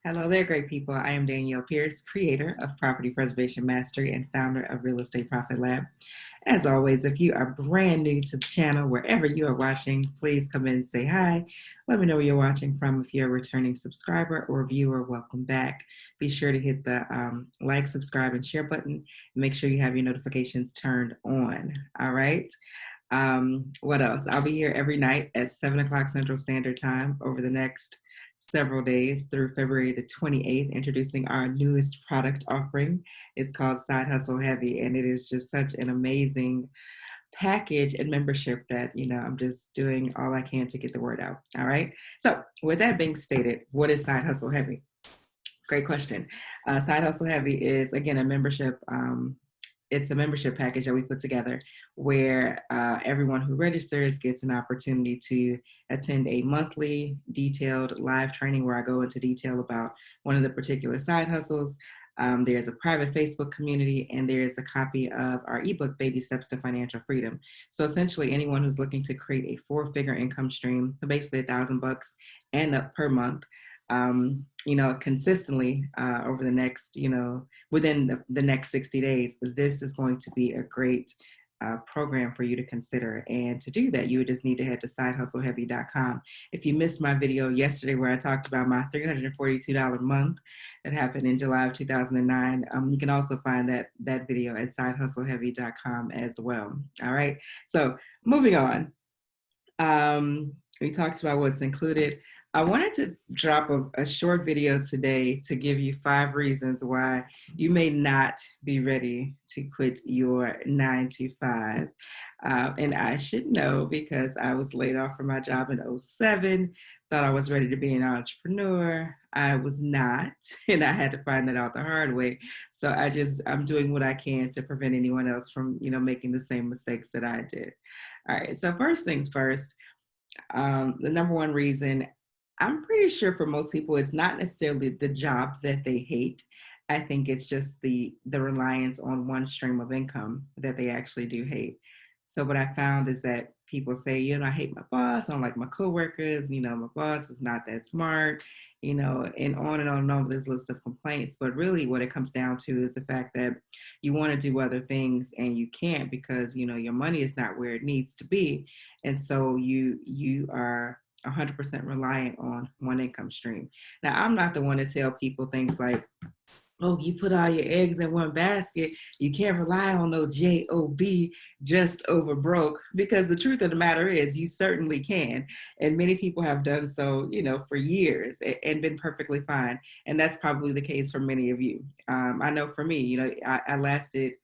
Hello there, great people. I am Danielle Pierce, creator of Property Preservation Mastery and founder of Real Estate Profit Lab. As always, if you are brand new to the channel, wherever you are watching, please come in and say hi. Let me know where you're watching from. If you're a returning subscriber or viewer, welcome back. Be sure to hit the like, subscribe, and share button. Make sure you have your notifications turned on. All right. What else? I'll be here every night at 7 o'clock Central Standard Time over the next several days through February the 28th, introducing our newest product offering. It's called Side Hustle Heavy, and it is just such an amazing package and membership that, I'm just doing all I can to get the word out. All right. So with that being stated, what is Side Hustle Heavy? Great question. Side Hustle Heavy is, again, a membership. It's a membership package that we put together where everyone who registers gets an opportunity to attend a monthly detailed live training where I go into detail about one of the particular side hustles. There's a private Facebook community, and there's a copy of our ebook, Baby Steps to Financial Freedom. So essentially, anyone who's looking to create a 4-figure income stream, basically $1,000 and up per month, consistently over the next, within the next 60 days, this is going to be a great program for you to consider. And to do that, you would just need to head to sidehustleheavy.com. If you missed my video yesterday where I talked about my $342 month that happened in July of 2009, you can also find that video at sidehustleheavy.com as well. All right. So moving on. We talked about what's included. I wanted to drop a short video today to give you 5 reasons why you may not be ready to quit your 9 to 5. And I should know because I was laid off from my job in 2007, thought I was ready to be an entrepreneur. I was not, and I had to find that out the hard way. So I'm doing what I can to prevent anyone else from, making the same mistakes that I did. All right, so first things first, the number one reason, I'm pretty sure for most people, it's not necessarily the job that they hate. I think it's just the reliance on one stream of income that they actually do hate. So what I found is that people say, I hate my boss, I don't like my coworkers, my boss is not that smart, and on and on and on with this list of complaints. But really what it comes down to is the fact that you want to do other things and you can't because, your money is not where it needs to be. And so you are 100% reliant on one income stream. Now, I'm not the one to tell people things like, oh, you put all your eggs in one basket. You can't rely on no job just over broke, because the truth of the matter is you certainly can. And many people have done so, for years and been perfectly fine. And that's probably the case for many of you. I know for me, I lasted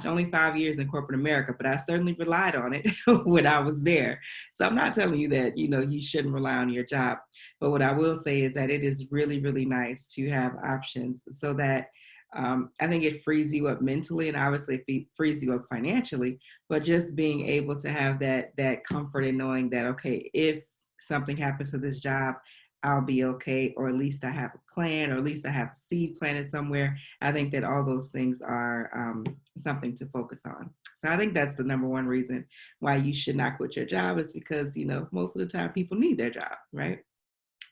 only 5 years in corporate America, but I certainly relied on it when I was there. So I'm not telling you that, you shouldn't rely on your job. But what I will say is that it is really, really nice to have options so that I think it frees you up mentally, and obviously it frees you up financially, but just being able to have that comfort in knowing that, okay, if something happens to this job, I'll be okay, or at least I have a plan, or at least I have a seed planted somewhere. I think that all those things are something to focus on. So I think that's the number one reason why you should not quit your job, is because, most of the time people need their job, right?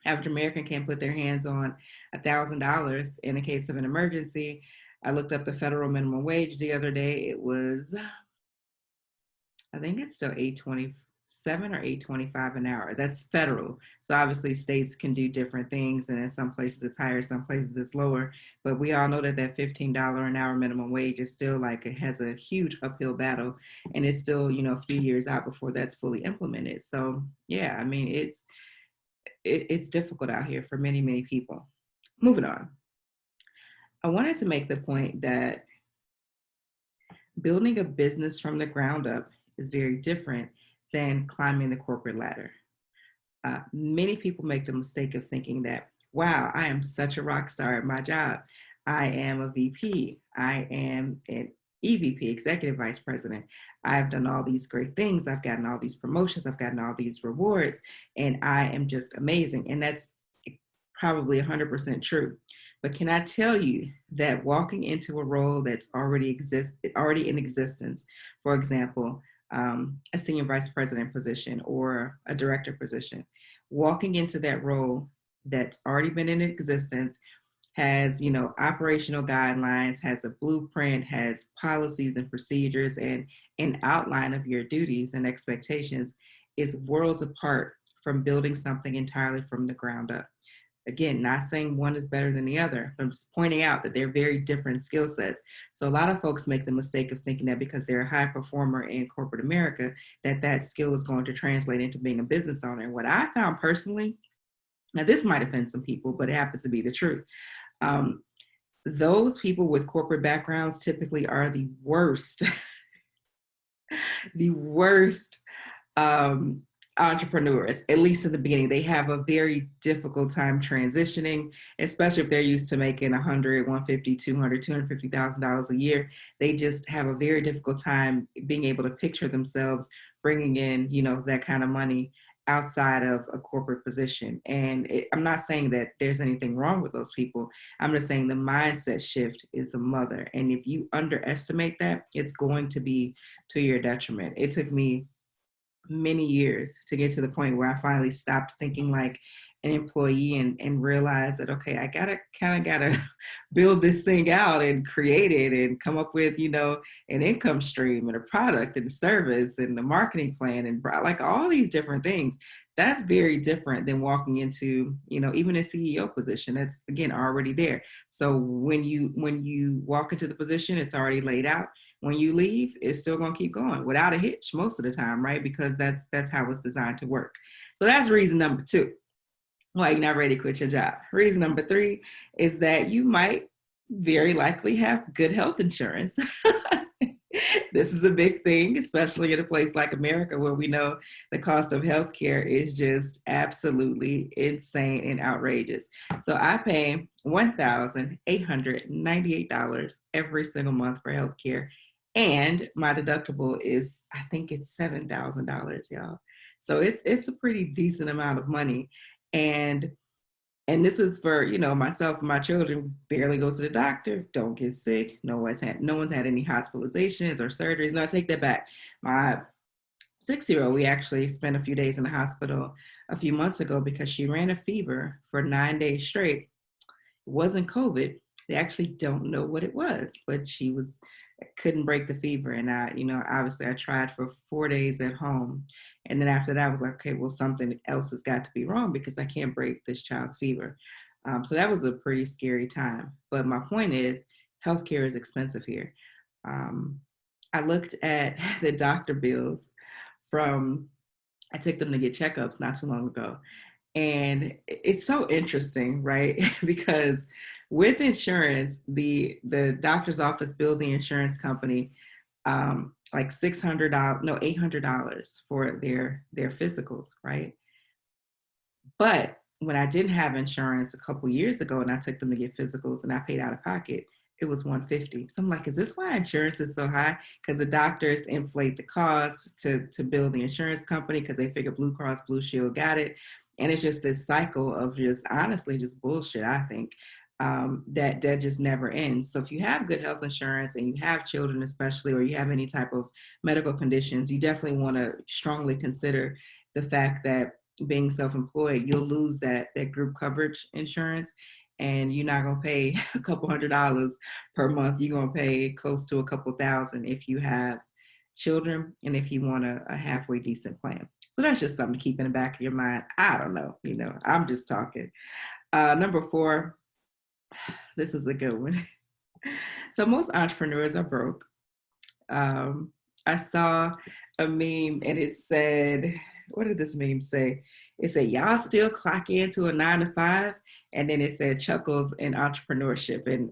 Average American can't put their hands on $1,000 in a case of an emergency. I looked up the federal minimum wage the other day. It was, I think it's still $8.27 or $8.25 an hour. That's federal. So obviously states can do different things, and in some places it's higher, some places it's lower. But we all know that $15 an hour minimum wage is still it has a huge uphill battle, and it's still, a few years out before that's fully implemented. So yeah, I mean, it's difficult out here for many, many people. Moving on. I wanted to make the point that building a business from the ground up is very different than climbing the corporate ladder. Many people make the mistake of thinking that, wow, I am such a rock star at my job. I am a VP. I am an EVP, executive vice president. I've done all these great things. I've gotten all these promotions. I've gotten all these rewards, and I am just amazing. And that's probably 100% true. But can I tell you that walking into a role that's already in existence, for example, a senior vice president position or a director position, walking into that role that's already been in existence, has, operational guidelines, has a blueprint, has policies and procedures, and an outline of your duties and expectations, is worlds apart from building something entirely from the ground up. Again, not saying one is better than the other. I'm just pointing out that they're very different skill sets. So a lot of folks make the mistake of thinking that because they're a high performer in corporate America, that skill is going to translate into being a business owner. And what I found personally, now this might offend some people, but it happens to be the truth. Um, those people with corporate backgrounds typically are the worst, the worst um, entrepreneurs, at least in the beginning. They have a very difficult time transitioning, especially if they're used to making 100, 150, 200, $250,000 a year. They just have a very difficult time being able to picture themselves bringing in, that kind of money outside of a corporate position. And I'm not saying that there's anything wrong with those people. I'm just saying the mindset shift is a mother. And if you underestimate that, it's going to be to your detriment. It took me many years to get to the point where I finally stopped thinking like an employee and realized that, okay, I gotta build this thing out and create it and come up with, an income stream and a product and a service and the marketing plan and like all these different things. That's very different than walking into, even a CEO position that's again already there. So when you walk into the position, it's already laid out. When you leave, it's still going to keep going without a hitch most of the time, right? Because that's how it's designed to work. So that's reason number 2 why you're not ready to quit your job. Reason number 3 is that you might very likely have good health insurance. This is a big thing, especially in a place like America where we know the cost of healthcare is just absolutely insane and outrageous. So I pay $1,898 every single month for healthcare. And my deductible is, I think it's $7,000, y'all. So it's a pretty decent amount of money. And this is for, myself and my children barely go to the doctor, don't get sick. No one's had any hospitalizations or surgeries. No, I take that back. My 6-year-old, we actually spent a few days in the hospital a few months ago because she ran a fever for 9 days straight. It wasn't COVID. They actually don't know what it was, but couldn't break the fever. And obviously I tried for 4 days at home. And then after that, I was like, okay, well, something else has got to be wrong because I can't break this child's fever. So that was a pretty scary time. But my point is, healthcare is expensive here. I looked at the doctor bills I took them to get checkups not too long ago. And it's so interesting, right? Because with insurance, the doctor's office billed the insurance company like $600, no, $800 for their physicals, right? But when I didn't have insurance a couple years ago and I took them to get physicals and I paid out of pocket, it was $150. So I'm like, is this why insurance is so high? Because the doctors inflate the cost to bill the insurance company because they figure Blue Cross Blue Shield got it. And it's just this cycle of just honestly just bullshit, I think, that just never ends. So if you have good health insurance and you have children especially, or you have any type of medical conditions, you definitely want to strongly consider the fact that being self-employed, you'll lose that group coverage insurance. And you're not going to pay a couple $100 per month. You're going to pay close to a couple thousand if you have children and if you want a halfway decent plan. So that's just something to keep in the back of your mind. I don't know, I'm just talking. Number 4, this is a good one. So most entrepreneurs are broke. I saw a meme and it said, what did this meme say? It said, y'all still clock into a 9 to 5. And then it said chuckles in entrepreneurship. And,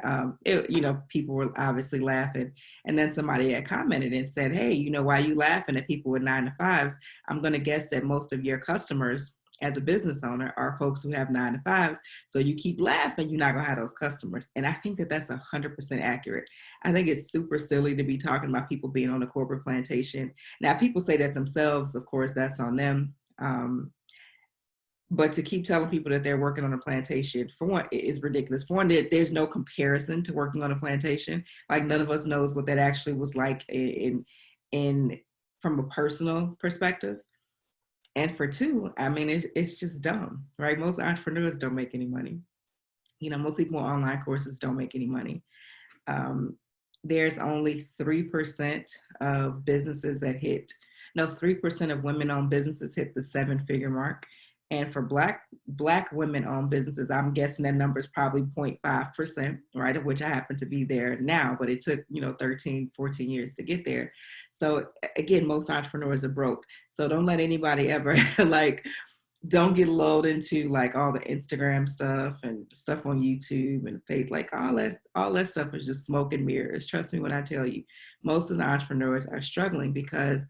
people were obviously laughing. And then somebody had commented and said, hey, why you laughing at people with 9 to 5s? I'm going to guess that most of your customers as a business owner are folks who have 9 to 5s. So you keep laughing, you're not going to have those customers. And I think that that's 100% accurate. I think it's super silly to be talking about people being on a corporate plantation. Now, people say that themselves, of course, that's on them. But to keep telling people that they're working on a plantation, for one, is ridiculous. For one, there's no comparison to working on a plantation. Like none of us knows what that actually was like in from a personal perspective. And for two, I mean, it's just dumb, right? Most entrepreneurs don't make any money. Most people on online courses don't make any money. Um, there's only 3% of businesses that hit, no, 3% of women-owned businesses hit the seven-figure mark. And for black women-owned businesses, I'm guessing that number is probably 0.5%, right? Of which I happen to be there now, but it took, 13, 14 years to get there. So again, most entrepreneurs are broke. So don't let anybody ever like don't get lulled into like all the Instagram stuff and stuff on YouTube and faith, like all that stuff is just smoke and mirrors. Trust me when I tell you, most of the entrepreneurs are struggling because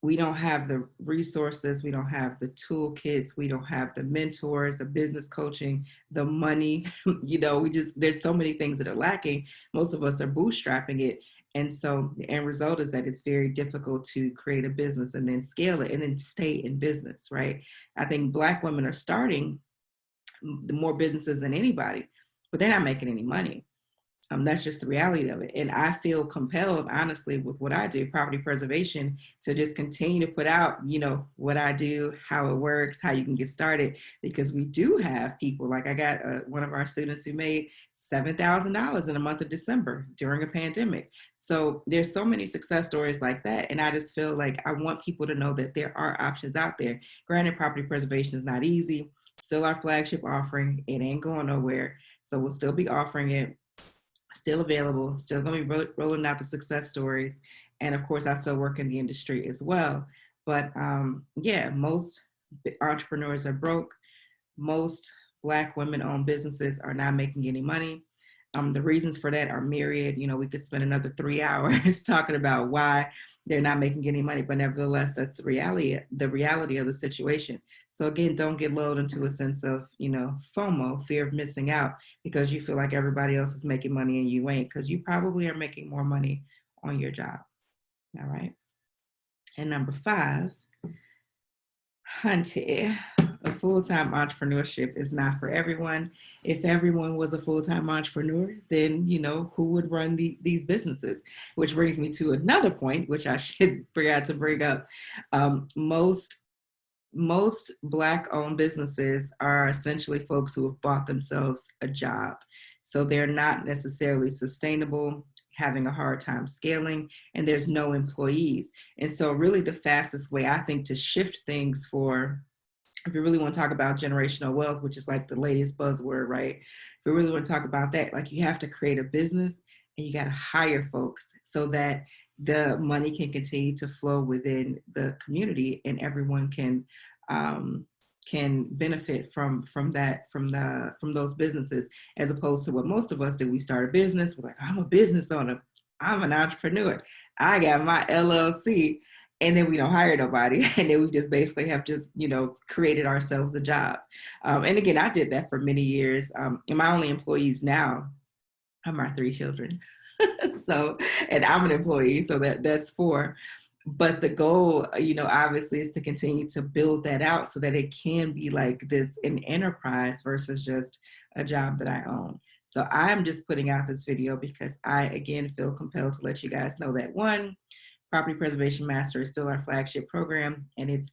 we don't have the resources, we don't have the toolkits, we don't have the mentors, the business coaching, the money. There's so many things that are lacking. Most of us are bootstrapping it. And so the end result is that it's very difficult to create a business and then scale it and then stay in business, right? I think Black women are starting more businesses than anybody, but they're not making any money. That's just the reality of it. And I feel compelled, honestly, with what I do, property preservation, to just continue to put out, what I do, how it works, how you can get started, because we do have people, like I got one of our students who made $7,000 in the month of December during a pandemic. So there's so many success stories like that. And I just feel like I want people to know that there are options out there. Granted, property preservation is not easy. Still our flagship offering. It ain't going nowhere. So we'll still be offering it, still available, still going to be rolling out the success stories. And of course, I still work in the industry as well. But yeah, most entrepreneurs are broke. Most Black women-owned businesses are not making any money. The reasons for that are myriad. We could spend another 3 hours talking about why they're not making any money, but nevertheless, that's the reality of the situation. So again, don't get lulled into a sense of, FOMO, fear of missing out, because you feel like everybody else is making money and you ain't, because you probably are making more money on your job. All right. And number 5, Hunty, a full-time entrepreneurship is not for everyone. If everyone was a full-time entrepreneur, then, who would run these businesses? Which brings me to another point, which I should forget to bring up. Most Black-owned businesses are essentially folks who have bought themselves a job. So they're not necessarily sustainable, having a hard time scaling, and there's no employees. And so really the fastest way, I think, to shift things if you really want to talk about generational wealth, which is like the latest buzzword, right? If we really want to talk about that, like you have to create a business and you got to hire folks so that the money can continue to flow within the community and everyone can benefit from those businesses, as opposed to what most of us do. We start a business, we're like, I'm a business owner, I'm an entrepreneur, I got my LLC, and then we don't hire nobody, and then we just basically have just created ourselves a job. And again, I did that for many years. And my only employees now are my 3 children. So, and I'm an employee, so that's 4. But the goal, obviously, is to continue to build that out so that it can be like an enterprise versus just a job that I own. So I'm just putting out this video because I, again, feel compelled to let you guys know that, 1, Property Preservation Master is still our flagship program, and it's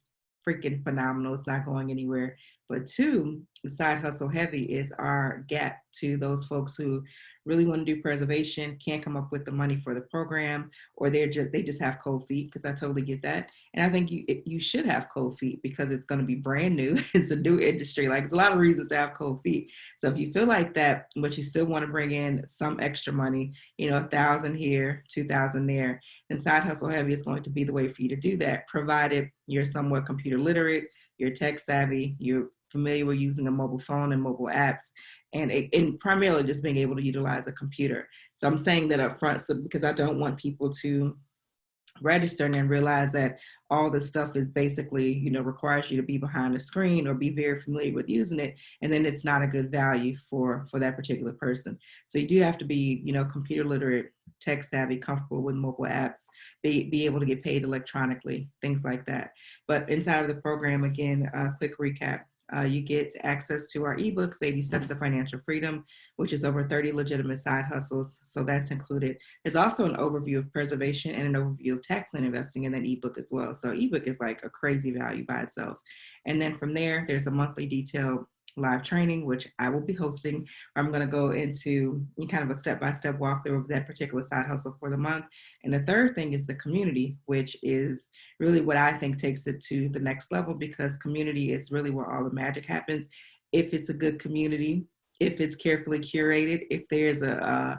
freaking phenomenal. It's not going anywhere. But 2, Side Hustle Heavy is our gap to those folks who really want to do preservation, can't come up with the money for the program, or they just have cold feet, because I totally get that. And I think you should have cold feet because it's going to be brand new. It's a new industry. Like, there's a lot of reasons to have cold feet. So if you feel like that, but you still want to bring in some extra money, 1,000 here, 2,000 there, then Side Hustle Heavy is going to be the way for you to do that, provided you're somewhat computer literate, you're tech savvy, you're familiar with using a mobile phone and mobile apps, and primarily just being able to utilize a computer. So I'm saying that up front, because I don't want people to register and then realize that all this stuff is basically, requires you to be behind the screen or be very familiar with using it, and then it's not a good value for that particular person. So you do have to be, computer literate, tech savvy, comfortable with mobile apps, be able to get paid electronically, things like that. But inside of the program, again, quick recap. You get access to our ebook, Baby Steps to Financial Freedom, which is over 30 legitimate side hustles. So that's included. There's also an overview of preservation and an overview of tax lien investing in that ebook as well. So ebook is like a crazy value by itself. And then from there, there's a monthly detailed live training, which I will be hosting. I'm going to go into kind of a step-by-step walkthrough of that particular side hustle for the month. And the third thing is the community, which is really what I think takes it to the next level, because community is really where all the magic happens. If it's a good community, if it's carefully curated, if there's a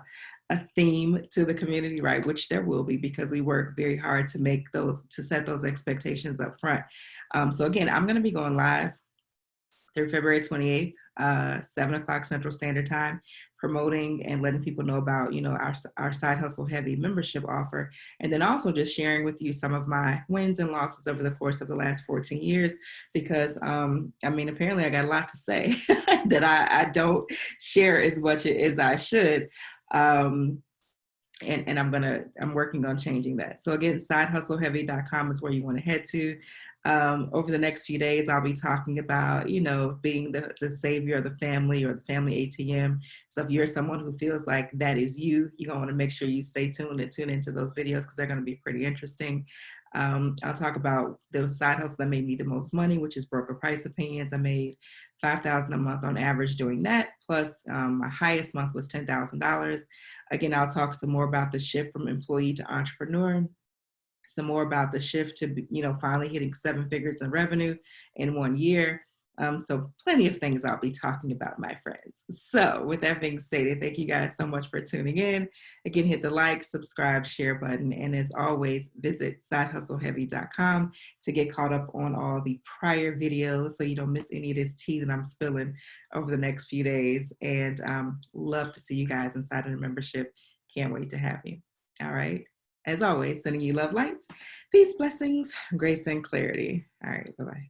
theme to the community, right, which there will be, because we work very hard to set those expectations up front. So again, I'm going to be going live through February 28th, 7 o'clock Central Standard Time, promoting and letting people know about, our Side Hustle Heavy membership offer. And then also just sharing with you some of my wins and losses over the course of the last 14 years, because, apparently I got a lot to say that I don't share as much as I should. And I'm working on changing that. So again, sidehustleheavy.com is where you want to head to. Over the next few days, I'll be talking about, being the savior of the family, or the family ATM. So if you're someone who feels like that is you're going to want to make sure you stay tuned and tune into those videos, because they're going to be pretty interesting. I'll talk about the side hustle that made me the most money, which is broker price opinions. I made $5,000 a month on average doing that. Plus, my highest month was $10,000. Again, I'll talk some more about the shift from employee to entrepreneur, some more about the shift to, finally hitting 7 figures in revenue in 1 year. So plenty of things I'll be talking about, my friends. So with that being stated, thank you guys so much for tuning in. Again, hit the like, subscribe, share button. And as always, visit sidehustleheavy.com to get caught up on all the prior videos, so you don't miss any of this tea that I'm spilling over the next few days. And love to see you guys inside of the membership. Can't wait to have you. All right. As always, sending you love, light, peace, blessings, grace, and clarity. All right. Bye-bye.